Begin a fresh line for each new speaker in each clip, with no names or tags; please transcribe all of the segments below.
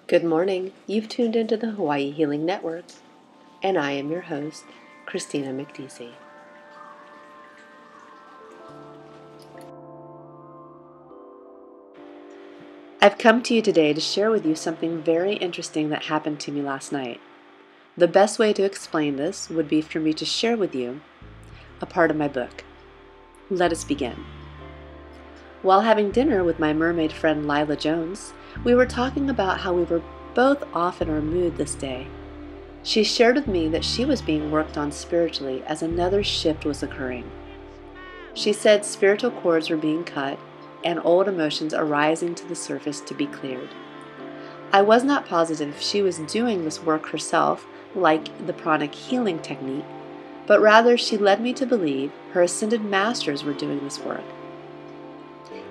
Good morning. You've tuned into the Hawaii Healing Network, and I am your host, Kristina Mekdeci. I've come to you today to share with you something very interesting that happened to me last night. The best way to explain this would be for me to share with you a part of my book. Let us begin. While having dinner with my mermaid friend Lila Jones, we were talking about how we were both off in our mood this day. She shared with me that she was being worked on spiritually as another shift was occurring. She said spiritual cords were being cut and old emotions arising to the surface to be cleared. I was not positive if she was doing this work herself, like the pranic healing technique, but rather she led me to believe her ascended masters were doing this work.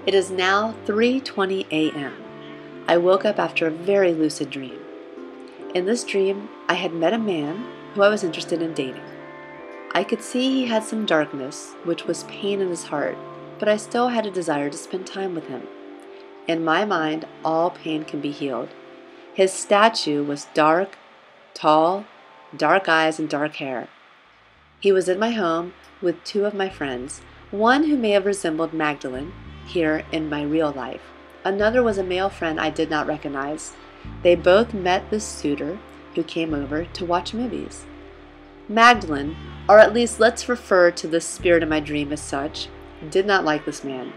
It is now 3:20 a.m. I woke up after a very lucid dream. In this dream, I had met a man who I was interested in dating. I could see he had some darkness, which was pain in his heart, but I still had a desire to spend time with him. In my mind, all pain can be healed. His statue was dark, tall, dark eyes and dark hair. He was in my home with two of my friends, one who may have resembled Magdalene here in my real life. Another was a male friend I did not recognize. They both met this suitor who came over to watch movies. Magdalene, or at least let's refer to the spirit of my dream as such, did not like this man.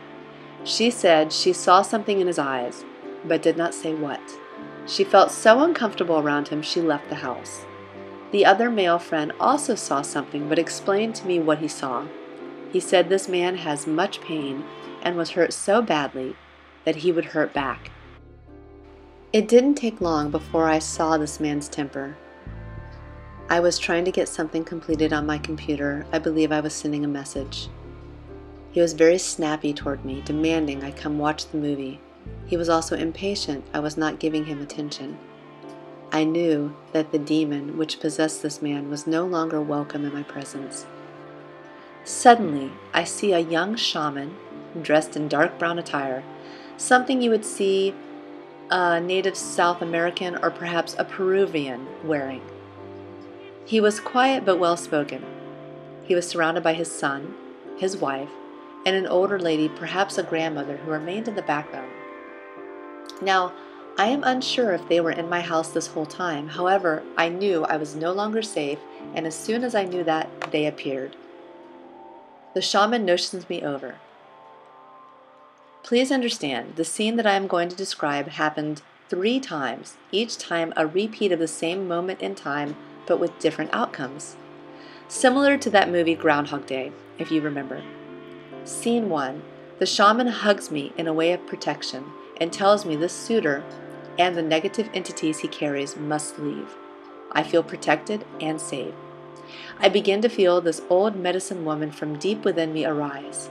She said she saw something in his eyes, but did not say what. She felt so uncomfortable around him she left the house. The other male friend also saw something but explained to me what he saw. He said this man has much pain and was hurt so badly that he would hurt back. It didn't take long before I saw this man's temper. I was trying to get something completed on my computer. I believe I was sending a message. He was very snappy toward me, demanding I come watch the movie. He was also impatient. I was not giving him attention. I knew that the demon which possessed this man was no longer welcome in my presence. Suddenly, I see a young shaman dressed in dark brown attire, something you would see a native South American or perhaps a Peruvian wearing. He was quiet but well-spoken. He was surrounded by his son, his wife, and an older lady, perhaps a grandmother, who remained in the background. Now, I am unsure if they were in my house this whole time. However, I knew I was no longer safe, and as soon as I knew that, they appeared. The shaman notions me over. Please understand, the scene that I am going to describe happened 3 times, each time a repeat of the same moment in time, but with different outcomes. Similar to that movie Groundhog Day, if you remember. Scene 1, the shaman hugs me in a way of protection and tells me this suitor and the negative entities he carries must leave. I feel protected and safe. I begin to feel this old medicine woman from deep within me arise.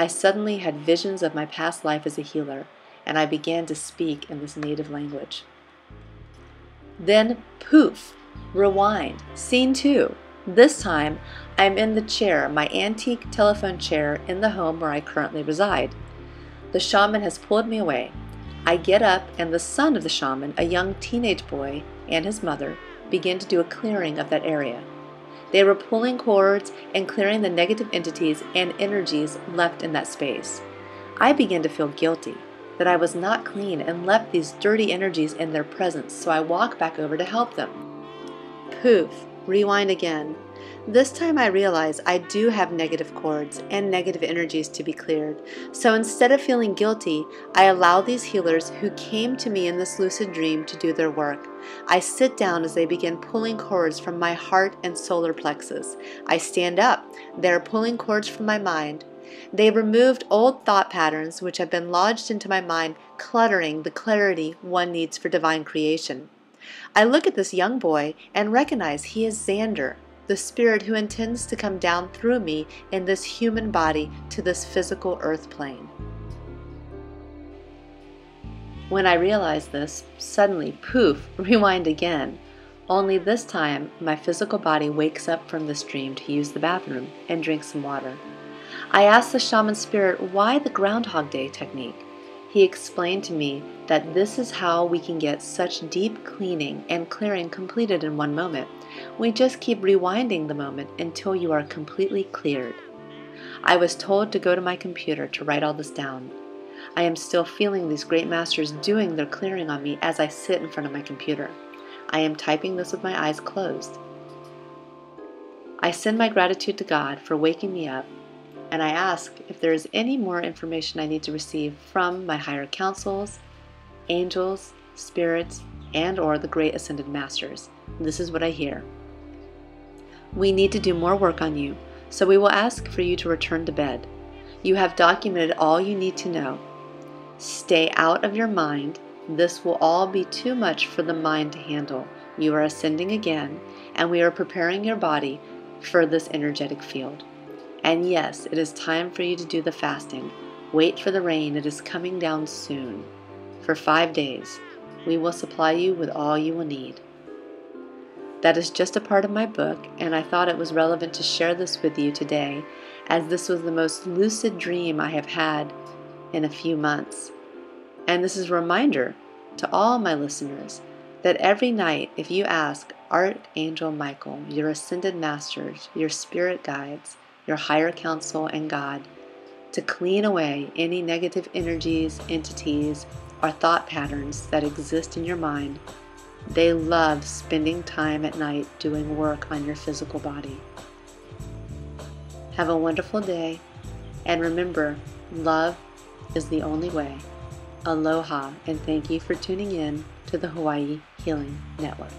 I suddenly had visions of my past life as a healer, and I began to speak in this native language. Then, poof, rewind, scene 2. This time, I am in the chair, my antique telephone chair in the home where I currently reside. The shaman has pulled me away. I get up, and the son of the shaman, a young teenage boy, and his mother, begin to do a clearing of that area. They were pulling cords and clearing the negative entities and energies left in that space. I began to feel guilty that I was not clean and left these dirty energies in their presence, so I walk back over to help them. Poof, rewind again. This time I realize I do have negative cords and negative energies to be cleared. So instead of feeling guilty, I allow these healers who came to me in this lucid dream to do their work. I sit down as they begin pulling cords from my heart and solar plexus. I stand up. They are pulling cords from my mind. They removed old thought patterns which have been lodged into my mind, cluttering the clarity one needs for divine creation. I look at this young boy and recognize he is Xander, the spirit who intends to come down through me in this human body to this physical earth plane. When I realize this, suddenly, poof, rewind again. Only this time, my physical body wakes up from this dream to use the bathroom and drink some water. I asked the shaman spirit why the Groundhog Day technique. He explained to me that this is how we can get such deep cleaning and clearing completed in one moment. We just keep rewinding the moment until you are completely cleared. I was told to go to my computer to write all this down. I am still feeling these great masters doing their clearing on me as I sit in front of my computer. I am typing this with my eyes closed. I send my gratitude to God for waking me up, and I ask if there is any more information I need to receive from my higher councils, angels, spirits, and or the great ascended masters. This is what I hear. We need to do more work on you, so we will ask for you to return to bed. You have documented all you need to know. Stay out of your mind. This will all be too much for the mind to handle. You are ascending again, and we are preparing your body for this energetic field. And yes, it is time for you to do the fasting. Wait for the rain. It is coming down soon. For 5 days, we will supply you with all you will need. That is just a part of my book, and I thought it was relevant to share this with you today, as this was the most lucid dream I have had in a few months. And this is a reminder to all my listeners that every night, if you ask Archangel Michael, your ascended masters, your spirit guides, your higher council, and God, to clean away any negative energies, entities, or thought patterns that exist in your mind, they love spending time at night doing work on your physical body. Have a wonderful day, and remember, love is the only way. Aloha, and thank you for tuning in to the Hawaii Healing Network.